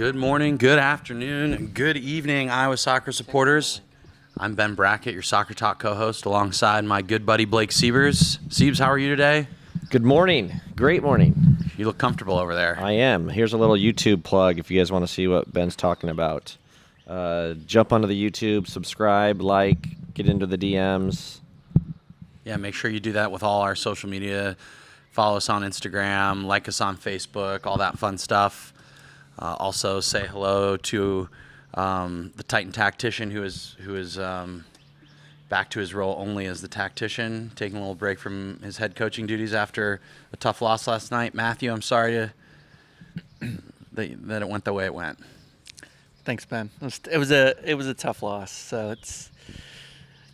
Good morning, good afternoon, good evening, Iowa soccer supporters. I'm Ben Brackett, your Soccer Talk co-host, alongside my good buddy Blake Siebers. Siebes, how are you today? Good morning. Great morning. You look comfortable over there. I am. Here's a little YouTube plug if you guys want to see what Ben's talking about. Jump onto the YouTube, subscribe, like, get into the DMs. Yeah, make sure you do that with all our social media. Follow us on Instagram, like us on Facebook, all that fun stuff. Also, say hello to the Titan tactician who is back to his role only as the tactician, taking a little break from his head coaching duties after a tough loss last night. Matthew, I'm sorry that it went the way it went. Thanks, Ben. It was a tough loss. So it's,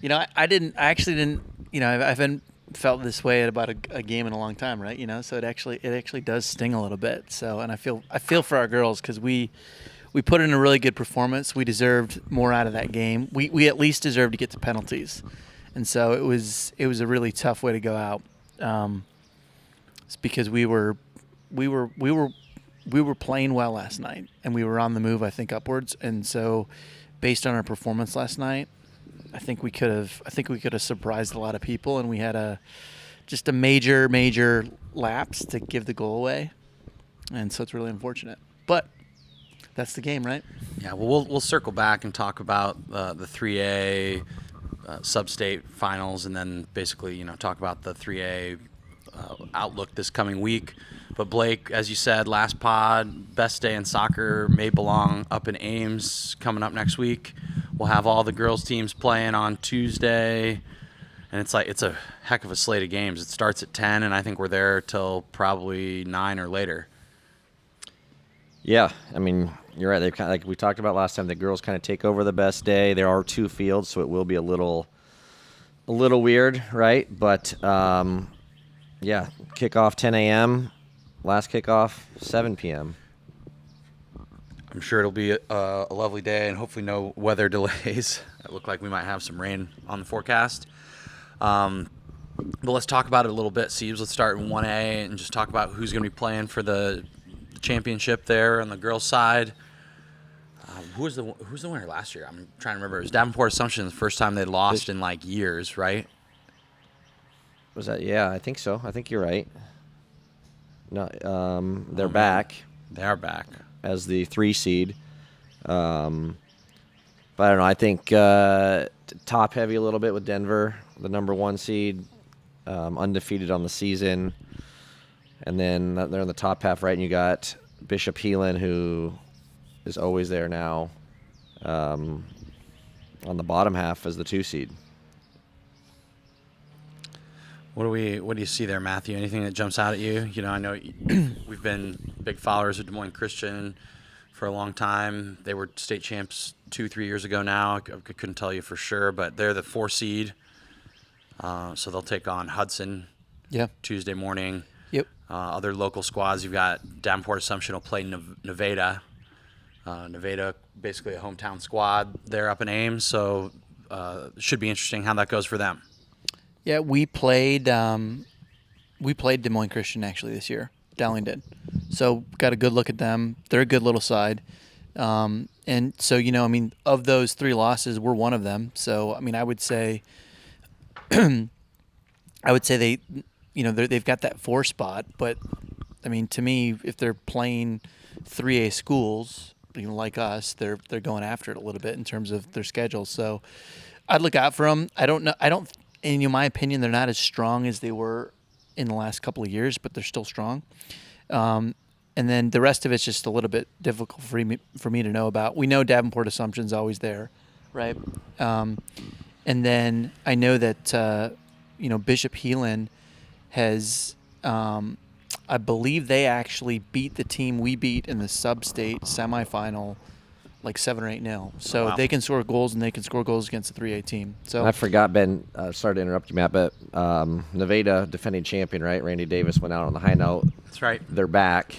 I actually didn't, I haven't felt this way about a game in a long time, right? So it actually does sting a little bit. So, and I feel for our girls because we put in a really good performance. We deserved more out of that game. We at least deserved to get to penalties, and so it was a really tough way to go out. It's because we were playing well last night, and we were on the move, I think, upwards. And so, based on our performance last night, I think we could have surprised a lot of people, and we had just a major lapse to give the goal away, and so it's really unfortunate. But that's the game, right? Yeah. Well, we'll circle back and talk about the 3A sub-state finals, and then basically talk about the 3A outlook this coming week. But Blake, as you said, last pod, best day in soccer may belong up in Ames coming up next week. We'll have all the girls teams playing on Tuesday, and it's a heck of a slate of games. It starts at 10, and I think we're there till probably 9 or later. Yeah, I mean, you're right. They kind of, like we talked about last time, the girls kind of take over the best day. There are two fields, so it will be a little weird, right? But yeah, kickoff 10 a.m., last kickoff 7 p.m. I'm sure it'll be a lovely day and hopefully no weather delays. It looked like we might have some rain on the forecast. But let's talk about it a little bit, Siebes. Let's start in 1A and just talk about who's going to be playing for the championship there on the girls' side. Who was the winner last year? I'm trying to remember. It was Davenport Assumption, the first time they lost in like years, right? Was that? Yeah, I think so. I think you're right. No, they're back. They are back as the 3 seed. But I don't know. I think top heavy a little bit with Denver, the number 1 seed, undefeated on the season. And then they're in the top half, right? And you got Bishop Heelan, who is always there now, on the bottom half as the 2 seed. What do you see there, Matthew? Anything that jumps out at you? I know we've been big followers of Des Moines Christian for a long time. They were state champs 2-3 years ago now. I couldn't tell you for sure, but they're the 4 seed. So they'll take on Hudson Tuesday morning. Yep. Other local squads, you've got Davenport Assumption will play Nevada. Nevada, basically a hometown squad. They're up in Ames, so it should be interesting how that goes for them. Yeah, we played Des Moines Christian actually this year. Dowling did. So got a good look at them. They're a good little side. And so, of those 3 losses, we're one of them. So, I would say they, they've got that 4 spot. But, to me, if they're playing 3A schools, like us, they're going after it a little bit in terms of their schedule. So I'd look out for them. I don't know. In my opinion, they're not as strong as they were in the last couple of years, but they're still strong. And then the rest of it's just a little bit difficult for me to know about. We know Davenport Assumption's always there, right? And then I know that Bishop Heelan has, I believe they actually beat the team we beat in the sub-state semifinal like 7 or 8-0. So wow. They can score goals, and they can score goals against the 3A team. So I forgot, Ben, sorry to interrupt you, Matt, but Nevada, defending champion, right? Randy Davis went out on the high note. That's right. They're back.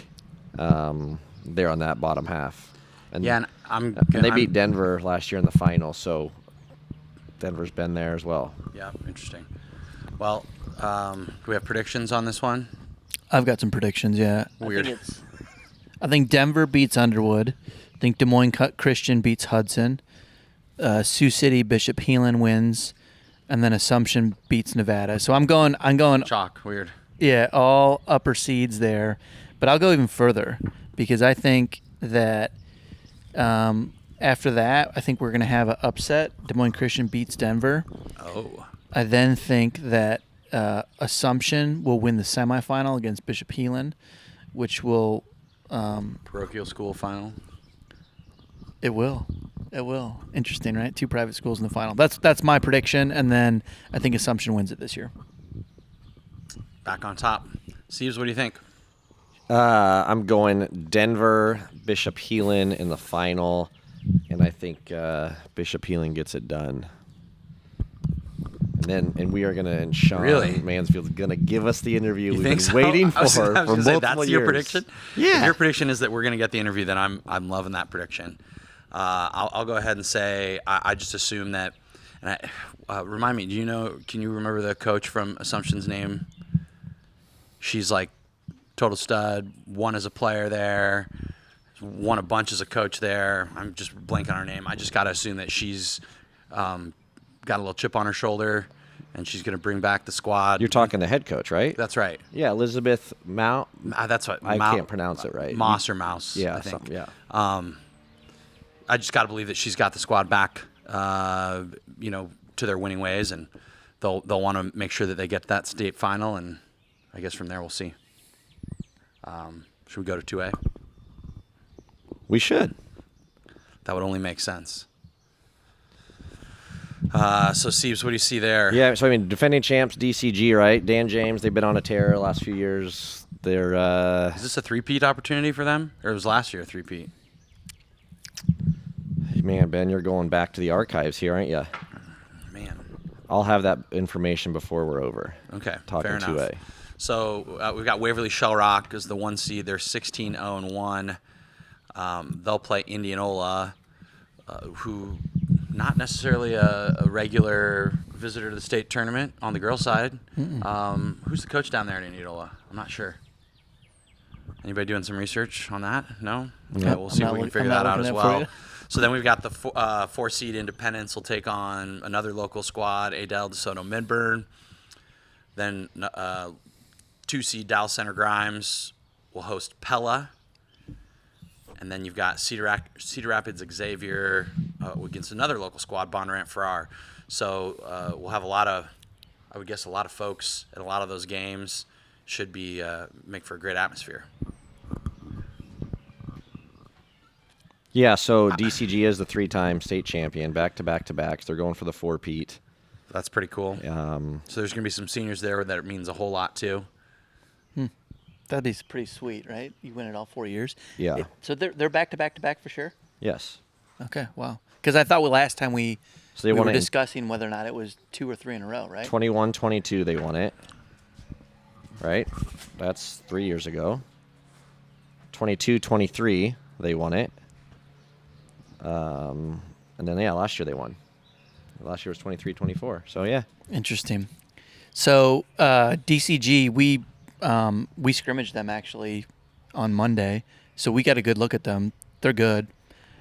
They're on that bottom half. And, and they beat Denver last year in the final, so Denver's been there as well. Yeah, interesting. Well, do we have predictions on this one? I've got some predictions, yeah. Weird. I think Denver beats Underwood. I think Des Moines Christian beats Hudson. Sioux City Bishop Heelan wins, and then Assumption beats Nevada. So I'm going. Chalk. Weird. Yeah, all upper seeds there. But I'll go even further because I think that after that, I think we're going to have an upset. Des Moines Christian beats Denver. Oh. I then think that Assumption will win the semifinal against Bishop Heelan, which will. Parochial school final. It will. It will. Interesting, right? 2 private schools in the final. That's my prediction, and then I think Assumption wins it this year. Back on top. Steves, what do you think? I'm going Denver, Bishop Heelan in the final, and I think Bishop Heelan gets it done. And we are gonna, and Sean Really? Mansfield's gonna give us the interview You we've think been so? waiting I was for gonna multiple say, that's your years. prediction? Yeah. If your prediction is that we're going to get the interview, then I'm loving that prediction. I'll go ahead and say I just assume that. And remind me, can you remember the coach from Assumption's name? She's like total stud. Won as a player there. Won a bunch as a coach there. I'm just blanking on her name. I just got to assume that she's got a little chip on her shoulder, and she's going to bring back the squad. You're talking the head coach, right? That's right. Yeah, Elizabeth Mount. That's what I can't pronounce it right. Moss or Mouse. Yeah, I think. something, yeah. I just got to believe that she's got the squad back, to their winning ways, and they'll want to make sure that they get to that state final, and I guess from there we'll see. Should we go to 2A? We should. That would only make sense. So, Steves, what do you see there? Yeah, so I mean, defending champs, DCG, right? Dan James, they've been on a tear the last few years. They're Is this a three-peat opportunity for them, or was last year a three-peat? man, Ben, you're going back to the archives here, aren't you? Man. I'll have that information before we're over. Okay, Talking fair enough. 2A. So we've got Waverly Shell Rock as the 1 seed. They're 16-0-1. They'll play Indianola, who not necessarily a regular visitor to the state tournament on the girls' side. Who's the coach down there in Indianola? I'm not sure. Anybody doing some research on that? No? Okay, Nope. we'll see if we can figure that out as for well. you. So then we've got the 4 seed Independence will take on another local squad, Adel DeSoto Midburn. Then 2 seed Dallas Center Grimes will host Pella. And then you've got Cedar Rapids Xavier against another local squad, Bondurant Farrar. So we'll have a lot of folks at a lot of those games. Should be make for a great atmosphere. Yeah, so DCG is the 3-time state champion, back-to-back-to-backs. They're going for the 4-peat. That's pretty cool. So there's going to be some seniors there that it means a whole lot to. That'd be pretty sweet, right? You win it all 4 years. Yeah. So they're back-to-back-to-back for sure? Yes. Okay, wow. Because I thought last time we won were it in discussing whether or not it was 2 or 3 in a row, right? 21-22 they won it. Right? That's 3 years ago. 22-23 they won it. And then, last year they won. Last year was 23-24. So, yeah. Interesting. So DCG, we scrimmaged them actually on Monday, so we got a good look at them. They're good.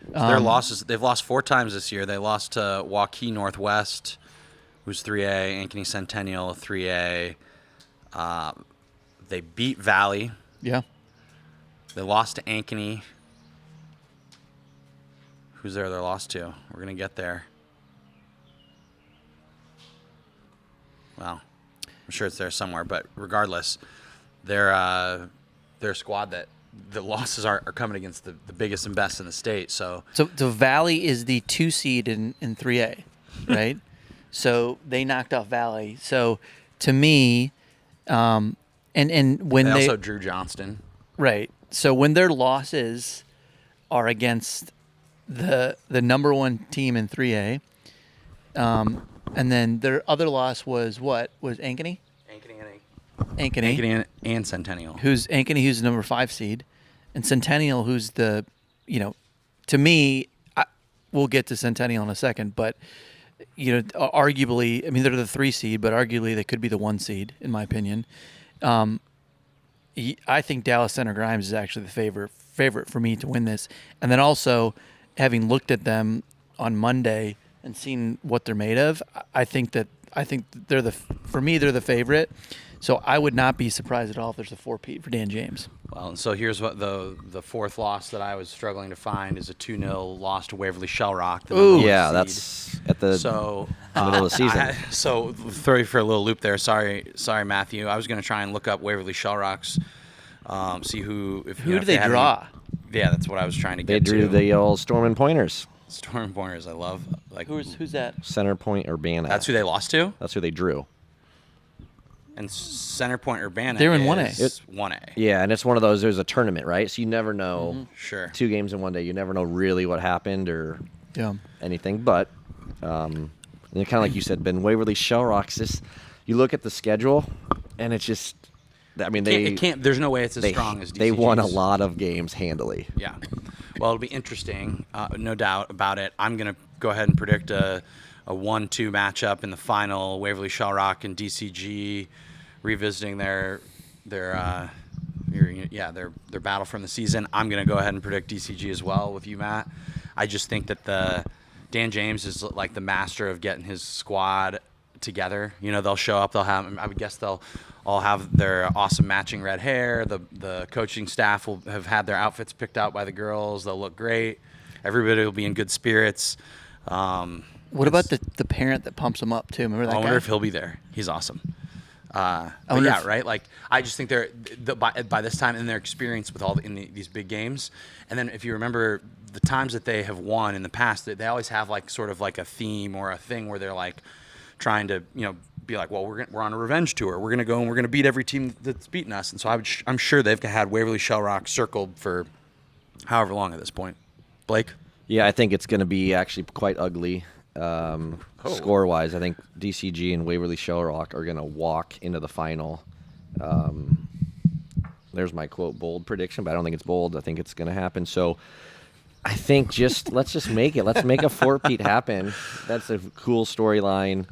Their losses, they've lost 4 times this year. They lost to Waukee Northwest, who's 3A, Ankeny Centennial, 3A. They beat Valley. Yeah. They lost to Ankeny. Who's there they're lost to? We're going to get there. Well, I'm sure it's there somewhere, but regardless, they're a squad that the losses are coming against the biggest and best in the state. So Valley is the 2 seed in 3A, right? So they knocked off Valley. So to me, and when they also drew Johnston. Right. So when their losses are against the number 1 team in 3A, and then their other loss was what? Was Ankeny? Ankeny and Centennial. Who's the number 5 seed, and Centennial, who's the, to me, we'll get to Centennial in a second, but arguably, I mean, they're the 3 seed, but arguably they could be the 1 seed in my opinion. I think Dallas Center Grimes is actually the favorite favorite for me to win this. And then also, having looked at them on Monday and seen what they're made of, I think they're for me they're the favorite. So I would not be surprised at all if there's a 4-peat for Dan James. Well, so here's what the fourth loss that I was struggling to find is a 2-0 loss to Waverly Shell Rock. The number one Yeah, seed. that's at the middle of the season. So throw you for a little loop there. Sorry, Matthew. I was going to try and look up Waverly Shell Rocks, see who do they had draw? Yeah, that's what I was trying to They get drew to. the old Storm and Pointers. Storm Pointers. I love. Like Who's that? Center Point Urbana. that's who they lost to. That's who they drew. And Center Point Urbana. They're in 1A. It's 1A. Yeah, and it's one of those. There's a tournament, right? So you never know. Sure. 2 games in one day. You never know really what happened or Yeah. anything. But kind of like you said, Ben, Waverly Shell Rocks. You look at the schedule, and it's just. I mean, It can't. There's no way it's as strong as DCG's. They won a lot of games handily. Yeah. Well, it'll be interesting, no doubt about it. I'm going to go ahead and predict a 1-2 matchup in the final. Waverly Shell Rock and DCG revisiting their battle from the season. I'm going to go ahead and predict DCG as well with you, Matt. I just think that Dan James is like the master of getting his squad together. You know, they'll show up. I would guess they'll all have their awesome matching red hair. The coaching staff will have had their outfits picked out by the girls. They'll look great. Everybody will be in good spirits. What about the parent that pumps them up too? Remember that I guy? wonder if he'll be there. He's awesome. But wonder yeah, if- right. Like I just think by this time in their experience with these big games, and then if you remember the times that they have won in the past, they always have like sort of like a theme or a thing where they're like trying to be like, well, we're on a revenge tour. We're gonna go and we're gonna beat every team that's beaten us. And so I'm sure they've had Waverly Shell Rock circled for however long at this point. Blake. Yeah, I think it's going to be actually quite ugly. Score-wise, I think DCG and Waverly Shell Rock are going to walk into the final. There's my quote bold prediction, but I don't think it's bold. I think it's going to happen. So I think let's just make it. Let's make a 4-peat happen. That's a cool storyline.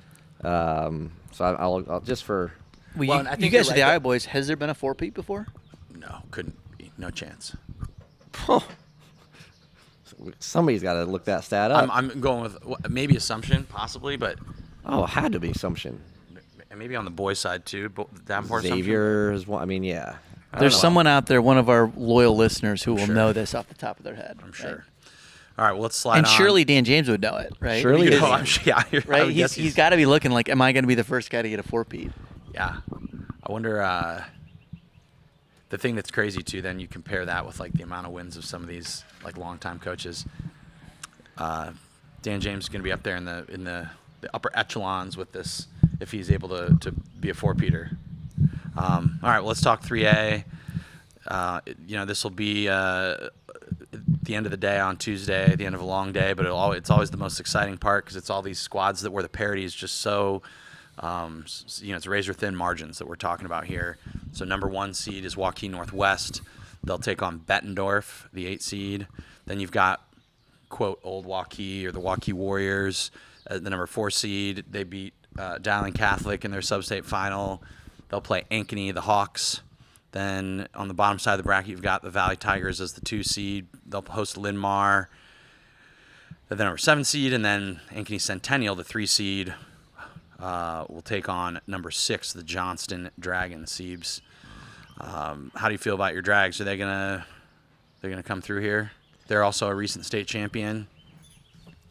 So I'll just for Well, I you think guys you're are the right, Iowa boys. Has there been a 4-peat before? No, couldn't be. No chance. somebody's got to look that stat up. I'm going with maybe Assumption, possibly, but it had to be Assumption. maybe on the boys' side too. Davenport, Assumption. Xavier is one. I mean, yeah. There's know. someone out there, one of our loyal listeners, who will sure. know this off the top of their head. I'm right? sure. All right, well, let's slide And on. surely Dan James would know it, right? Surely You is. know, I Right? would guess He's got to be looking like, am I going to be the first guy to get a 4-peat? Yeah. I wonder, the thing that's crazy too, then you compare that with like the amount of wins of some of these like longtime coaches. Dan James is going to be up there in the upper echelons with this if he's able to be a 4-peater. All right, well, let's talk 3A. This will be at the end of the day on Tuesday, the end of a long day, but it's always the most exciting part because it's all these squads where the parity is just so, it's razor-thin margins that we're talking about here. So number 1 seed is Joaquin Northwest. They'll take on Bettendorf, the 8 seed. Then you've got, quote, Old Waukee or the Waukee Warriors, the number 4 seed. They beat Dowling Catholic in their sub-state final. They'll play Ankeny, the Hawks. Then on the bottom side of the bracket, you've got the Valley Tigers as the 2 seed. They'll host Linn-Mar, the number 7 seed, and then Ankeny Centennial, the 3 seed, will take on number 6, the Johnston Dragon Seabs. How do you feel about your Drags? Are they gonna come through here? They're also a recent state champion.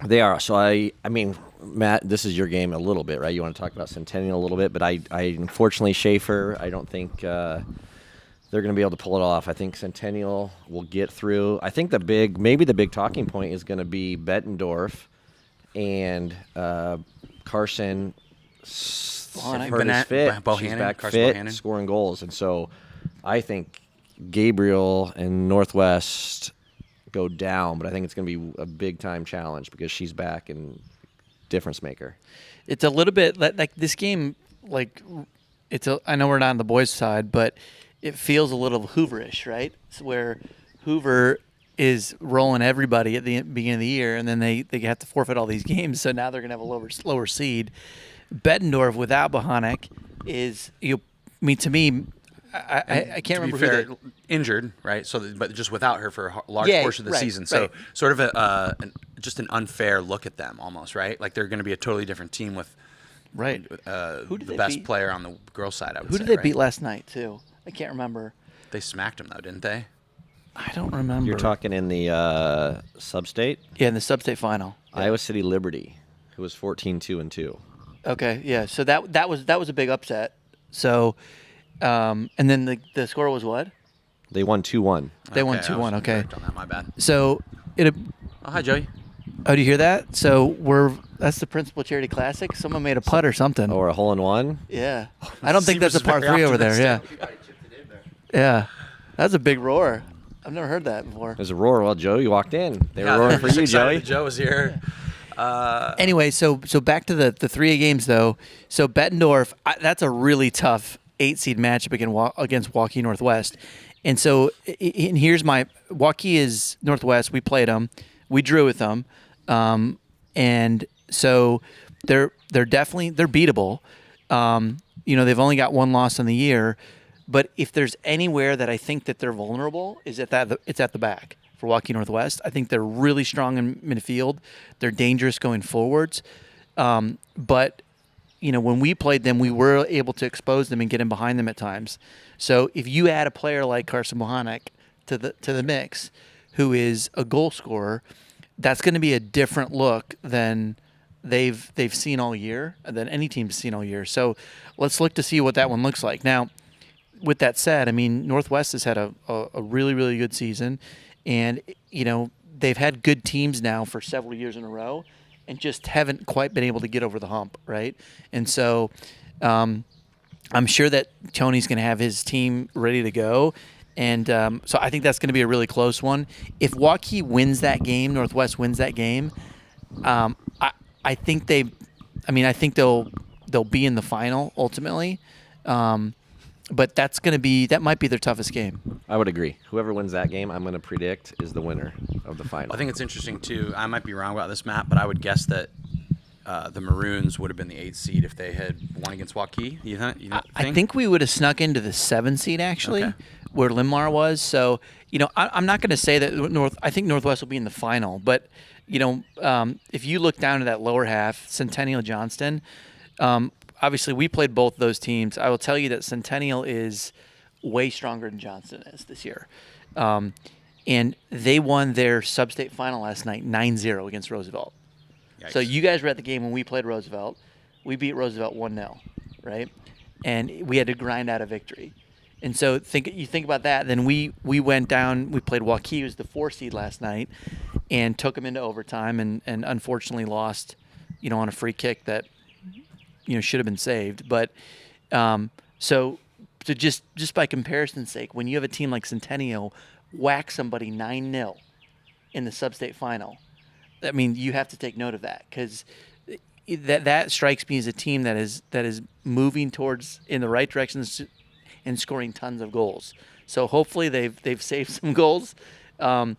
They are. So I mean, Matt, this is your game a little bit, right? You want to talk about Centennial a little bit, but I unfortunately Schaefer, I don't think they're going to be able to pull it off. I think Centennial will get through. I think maybe the big talking point is going to be Bettendorf and Carson. Bohannon. Is fit. She's Bohannon, back Carson fit, Bohannon. scoring goals, and so I think Gabriel and Northwest go down, but I think it's going to be a big time challenge because she's back and difference maker. It's a little bit like this game, like I know we're not on the boys' side, but it feels a little Hooverish, right? It's where Hoover is rolling everybody at the beginning of the year, and then they have to forfeit all these games, so now they're going to have a lower seed. Bettendorf without Bohannon is, to me, I can't to remember be fair, who injured, right? So, but just without her for a large Yeah, portion of the right, season. So, right. sort of just an unfair look at them, almost, right? Like they're going to be a totally different team with right. the did they best beat? player on the girls' side. I would Who say, did they right? beat last night too? I can't remember. They smacked them though, didn't they? I don't remember. You're talking in the sub-state? Yeah, in the sub-state final. Yeah. Iowa City Liberty, who was 14-2-2. Okay, yeah. So that was a big upset. So, and then the score was what? They won 2-1. They won Okay, I 2-1. was Okay. incorrect on that. My bad. So Oh, hi, Joey. Oh, do you hear that? So that's the Principal Charity Classic. Someone made a putt or something. Or a hole-in-one. Yeah. I don't think Seems that's a par very 3 over there. Yeah. optimistic. Yeah. That's a big roar. I've never heard that before. There's a roar. Well, Joe, you walked in. They were Yeah, roaring for just you, excited Joey. that Joe was here. Anyway, so back to the 3A games though. So Bettendorf, that's a really tough 8-seed matchup against Waukee Northwest. And so and here's my Waukee is Northwest. We played them. We drew with them. And so they're definitely beatable. They've only got one loss on the year, but if there's anywhere that I think that they're vulnerable is it's at the back for Waukee Northwest. I think they're really strong in midfield. They're dangerous going forwards. But when we played them, we were able to expose them and get in behind them at times. So if you add a player like Carson Mohanek to the mix, who is a goal scorer, that's going to be a different look than they've seen all year, than any team's seen all year. So let's look to see what that one looks like. Now, with that said, I mean, Northwest has had a really, really good season. And, they've had good teams now for several years in a row and just haven't quite been able to get over the hump, right? And so I'm sure that Tony's going to have his team ready to go. And so I think that's going to be a really close one. If Waukee wins that game, Northwest wins that game, I think they'll be in the final ultimately. But that might be their toughest game. I would agree. Whoever wins that game, I'm going to predict is the winner of the final. I think it's interesting too. I might be wrong about this, Matt, but I would guess that the Maroons would have been the 8th seed if they had won against Waukee. You think? I think we would have snuck into the 7th seed actually, Okay. where Linmar was. So I'm not going to say that I think Northwest will be in the final, but if you look down to that lower half, Centennial Johnston. Obviously, we played both those teams. I will tell you that Centennial is way stronger than Johnston is this year. And they won their sub-state final last night 9-0 against Roosevelt. Yikes. So you guys were at the game when we played Roosevelt. We beat Roosevelt 1-0, right? And we had to grind out a victory. And so you think about that. Then we went down. We played Waukee, who was the 4 seed last night, and took them into overtime and unfortunately lost, on a free kick that should have been saved. But so just by comparison's sake, when you have a team like Centennial whack somebody 9-0 in the sub-state final, I mean, you have to take note of that because that strikes me as a team that is moving towards in the right direction and scoring tons of goals. So hopefully they've saved some goals, but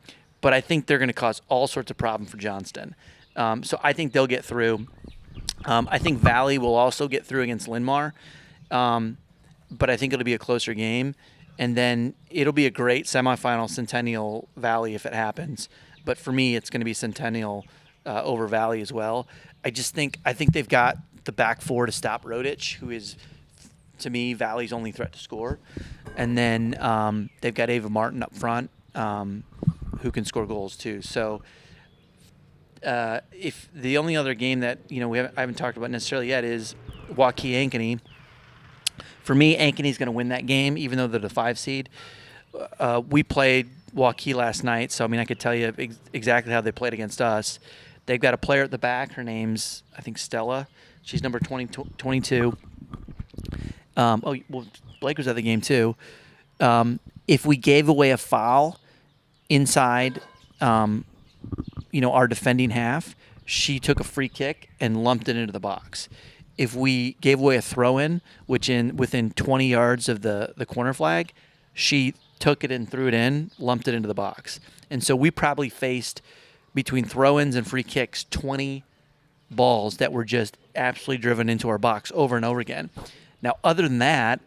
I think they're going to cause all sorts of problems for Johnston. So I think they'll get through. I think Valley will also get through against Linmar, but I think it'll be a closer game. And then it'll be a great semifinal Centennial Valley if it happens. But for me, it's going to be Centennial over Valley as well. I think they've got the back four to stop Rodich, who is, to me, Valley's only threat to score. And then they've got Ava Martin up front, who can score goals too. So if the only other game that I haven't talked about necessarily yet is Waukee Ankeny. For me, Ankeny's going to win that game, even though they're the 5 seed. We played Waukee last night, so I could tell you exactly how they played against us. They've got a player at the back. Her name's, I think, Stella. She's number 22. Blake was at the game too. If we gave away a foul inside, our defending half, she took a free kick and lumped it into the box. If we gave away a throw-in, within 20 yards of the corner flag, she took it and threw it in, lumped it into the box. And so we probably faced, between throw-ins and free kicks, 20 balls that were just absolutely driven into our box over and over again. Now, other than that,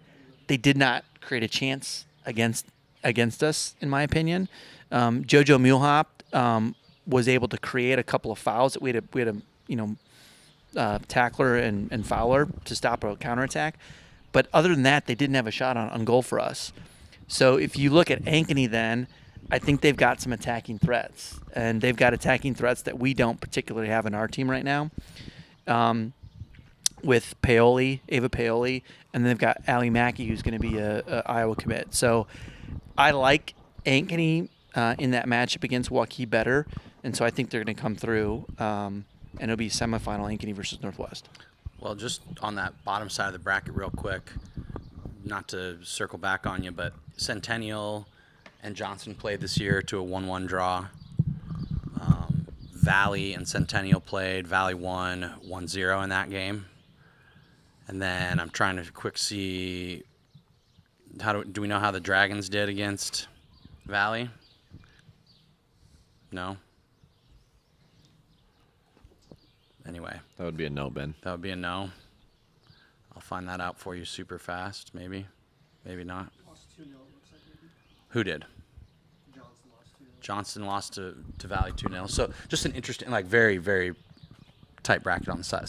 they did not create a chance against us, in my opinion. JoJo Mulehop was able to create a couple of fouls. We had a tackler and fouler to stop a counterattack. But other than that, they didn't have a shot on goal for us. So if you look at Ankeny then, I think they've got some attacking threats. And they've got attacking threats that we don't particularly have in our team right now. With Ava Paoli, and then they've got Allie Mackey, who's going to be a Iowa commit. So I like Ankeny in that matchup against Waukee better, and so I think they're going to come through, and it'll be semifinal Ankeny versus Northwest. Well, just on that bottom side of the bracket real quick, not to circle back on you, but Centennial and Johnson played this year to a 1-1 draw. Valley and Centennial played. Valley won 1-0 in that game. And then I'm trying to quick see, do we know how the Dragons did against Valley? No? Anyway. That would be a no, Ben. That would be a no. I'll find that out for you super fast, maybe. Maybe not. Lost 2-0, it looks like maybe. Who did? Johnson lost 2-0. Johnson lost to Valley 2-0. So just an interesting, very, very tight bracket on the side,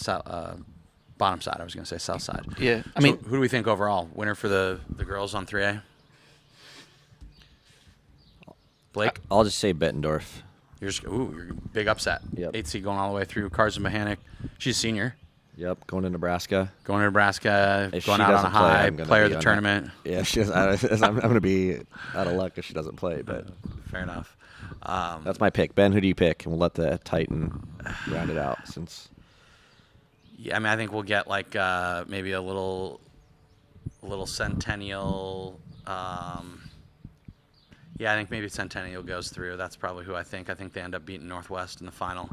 bottom side. I was going to say south side. Yeah, I So mean, who do we think overall? Winner for the girls on 3A? Blake? I'll just say Bettendorf. You're big upset. Yep. 8 seed going all the way through. Carson Mahanic. She's a senior. Yep, going to Nebraska. Going to Nebraska. If going she out on a doesn't play, high. I'm gonna Player of be the on tournament. Yeah, I'm going to be out of luck if she doesn't play, but Fair enough. that's my pick. Ben, who do you pick? And we'll let the Titan round it out since. Yeah, I mean, I think we'll get maybe a little Centennial. Yeah, I think maybe Centennial goes through. That's probably who I think. I think they end up beating Northwest in the final.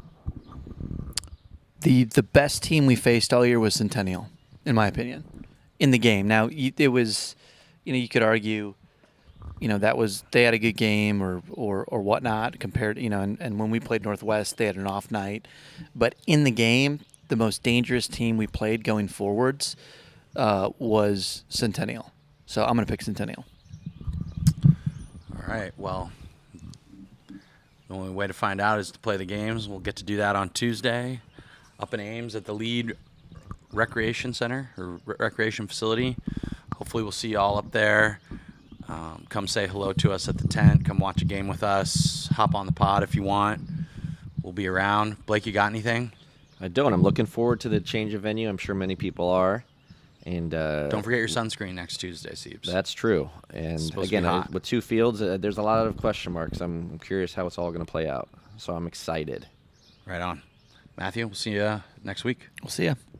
the best team we faced all year was Centennial, in my opinion, in the game. Now, it was, you could argue, that was they had a good game or whatnot compared, and when we played Northwest, they had an off night. But in the game, the most dangerous team we played going forwards was Centennial. So I'm going to pick Centennial. All right. Well, the only way to find out is to play the games. We'll get to do that on Tuesday up in Ames at the Lead Recreation Center or Recreation Facility. Hopefully we'll see you all up there. Come say hello to us at the tent. Come watch a game with us. Hop on the pod if you want. We'll be around. Blake, you got anything? I don't. I'm looking forward to the change of venue. I'm sure many people are. And Don't forget your sunscreen next Tuesday, Siebes. That's true. And supposed to be again, hot. with 2 fields, there's a lot of question marks. I'm curious how it's all going to play out. So I'm excited. Right on. Matthew, we'll see you next week. We'll see ya.